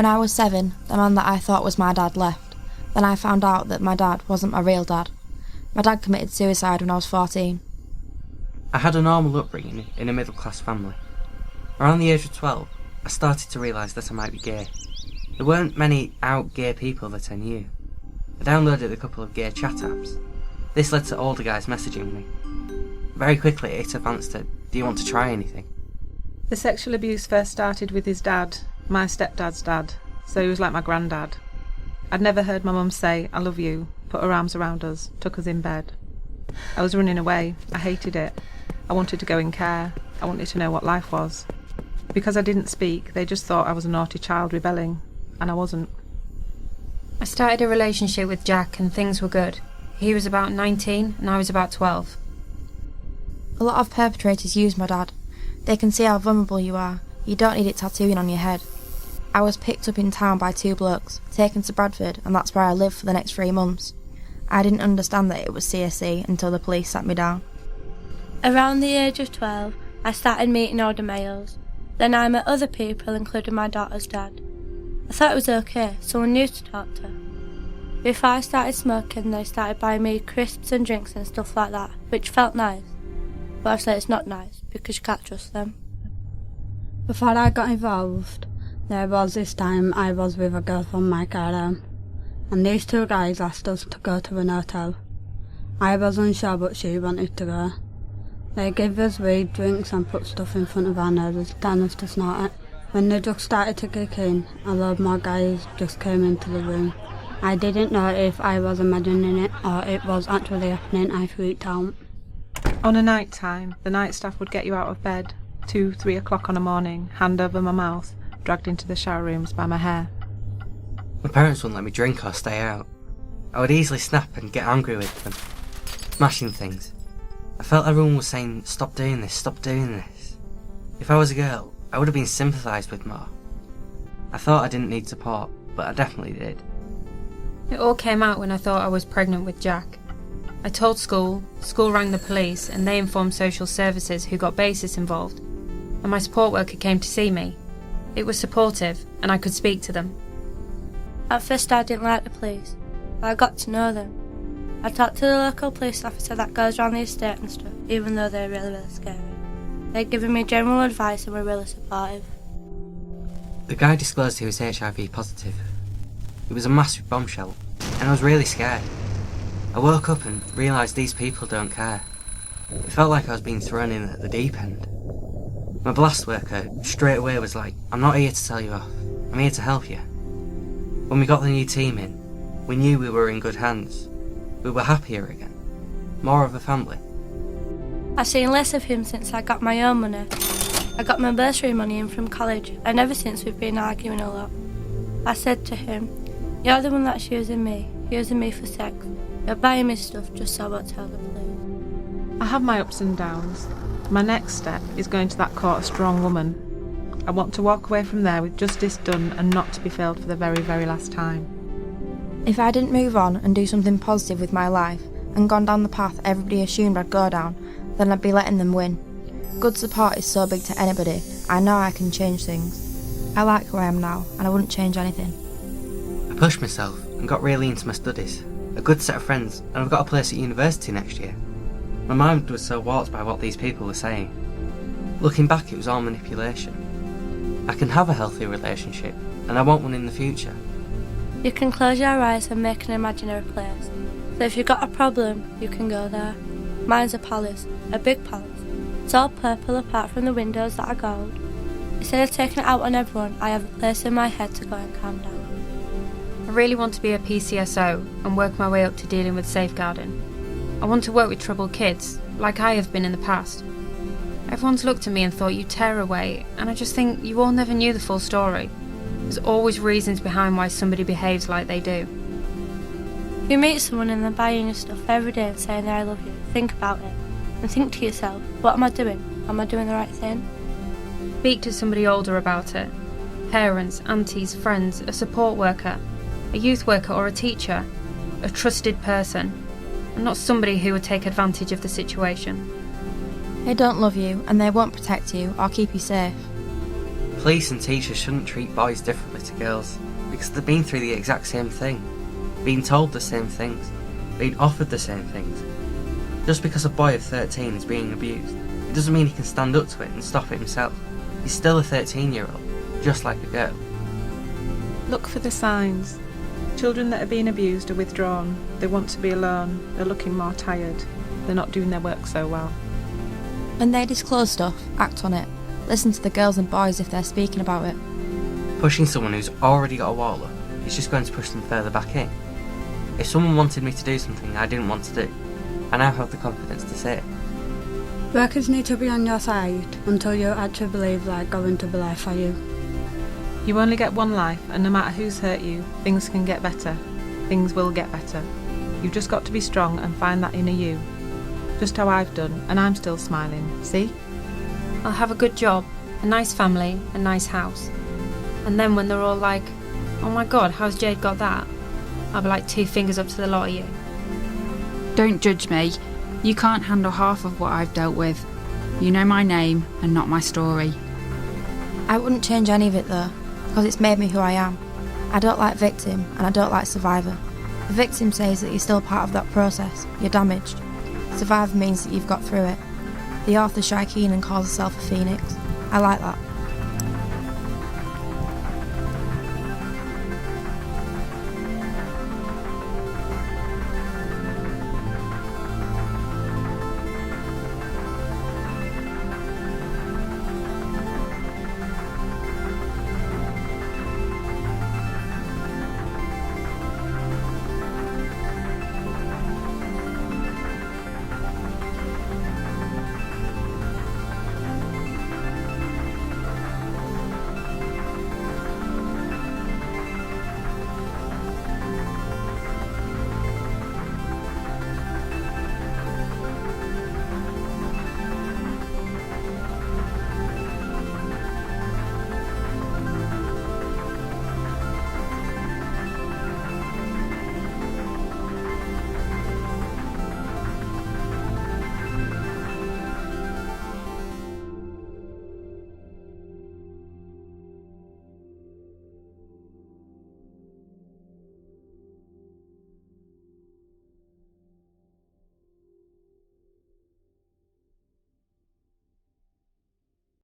When I was 7, the man that I thought was my dad left. Then I found out that my dad wasn't my real dad. My dad committed suicide when I was 14. I had a normal upbringing in a middle-class family. Around the age of 12, I started to realise that I might be gay. There weren't many out gay people that I knew. I downloaded a couple of gay chat apps. This led to older guys messaging me. Very quickly it advanced to, do you want to try anything? The sexual abuse first started with his dad, my stepdad's dad, so he was like my granddad. I'd never heard my mum say, I love you, put her arms around us, took us in bed. I was running away. I hated it. I wanted to go in care. I wanted to know what life was. Because I didn't speak, they just thought I was a naughty child rebelling, and I wasn't. I started a relationship with Jack and things were good. He was about 19 and I was about 12. A lot of perpetrators use my dad. They can see how vulnerable you are. You don't need it tattooing on your head. I was picked up in town by 2 blokes, taken to Bradford, and that's where I lived for the next 3 months. I didn't understand that it was CSE until the police sat me down. Around the age of 12, I started meeting older males. Then I met other people, including my daughter's dad. I thought it was okay, someone new to talk to. Before I started smoking, they started buying me crisps and drinks and stuff like that, which felt nice. But I've said it's not nice, because you can't trust them. Before I got involved, there was this time I was with a girl from my car home, and these 2 guys asked us to go to an hotel. I was unsure, but she wanted to go. They gave us weed, drinks and put stuff in front of our noses, telling us to snort it. When the drugs started to kick in, a lot more guys just came into the room. I didn't know if I was imagining it or it was actually happening. I freaked out. On a night time, the night staff would get you out of bed, 2, 3 o'clock on a morning, hand over my mouth, dragged into the shower rooms by my hair. My parents wouldn't let me drink or stay out. I would easily snap and get angry with them, smashing things. I felt everyone was saying, stop doing this, stop doing this. If I was a girl, I would have been sympathised with more. I thought I didn't need support, but I definitely did. It all came out when I thought I was pregnant with Jack. I told school rang the police, and they informed social services who got basis involved, and my support worker came to see me. It was supportive, and I could speak to them. At first I didn't like the police, but I got to know them. I talked to the local police officer that goes around the estate and stuff, even though they're really, really scary. They'd given me general advice and were really supportive. The guy disclosed he was HIV positive. It was a massive bombshell, and I was really scared. I woke up and realised these people don't care. It felt like I was being thrown in at the deep end. My blast worker straight away was like, I'm not here to tell you off, I'm here to help you. When we got the new team in, we knew we were in good hands. We were happier again. More of a family. I've seen less of him since I got my own money. I got my bursary money in from college, and ever since we've been arguing a lot. I said to him, you're the one that's using me for sex. You're buying me stuff just so I won't tell the police. I have my ups and downs. My next step is going to that court a strong woman. I want to walk away from there with justice done and not to be failed for the very, very last time. If I didn't move on and do something positive with my life and gone down the path everybody assumed I'd go down, then I'd be letting them win. Good support is so big to anybody. I know I can change things. I like who I am now, and I wouldn't change anything. I pushed myself and got really into my studies. A good set of friends, and I've got a place at university next year. My mind was so warped by what these people were saying. Looking back, it was all manipulation. I can have a healthy relationship, and I want one in the future. You can close your eyes and make an imaginary place. So if you've got a problem, you can go there. Mine's a palace, a big palace. It's all purple apart from the windows that are gold. Instead of taking it out on everyone, I have a place in my head to go and calm down. I really want to be a PCSO and work my way up to dealing with safeguarding. I want to work with troubled kids, like I have been in the past. Everyone's looked at me and thought you tear away, and I just think you all never knew the full story. There's always reasons behind why somebody behaves like they do. If you meet someone and they're buying you stuff every day and saying I love you, think about it. And think to yourself, what am I doing? Am I doing the right thing? Speak to somebody older about it. Parents, aunties, friends, a support worker, a youth worker or a teacher, a trusted person, and not somebody who would take advantage of the situation. They don't love you, and they won't protect you or keep you safe. Police and teachers shouldn't treat boys differently to girls, because they've been through the exact same thing, being told the same things, being offered the same things. Just because a boy of 13 is being abused, it doesn't mean he can stand up to it and stop it himself. He's still a 13-year-old, just like a girl. Look for the signs. Children that are being abused are withdrawn. They want to be alone. They're looking more tired. They're not doing their work so well. When they disclose stuff, act on it. Listen to the girls and boys if they're speaking about it. Pushing someone who's already got a wall up is just going to push them further back in. If someone wanted me to do something I didn't want to do, I now have the confidence to say it. Workers need to be on your side until you actually believe they're going to be there for you. You only get one life, and no matter who's hurt you, things can get better. Things will get better. You've just got to be strong and find that inner you. Just how I've done, and I'm still smiling. See? I'll have a good job, a nice family, a nice house. And then when they're all like, oh my god, how's Jade got that? I'll be like 2 fingers up to the lot of you. Don't judge me. You can't handle half of what I've dealt with. You know my name and not my story. I wouldn't change any of it though, because it's made me who I am. I don't like victim and I don't like survivor. The victim says that you're still part of that process, you're damaged. Survivor means that you've got through it. The author Shy Keenan calls herself a phoenix. I like that.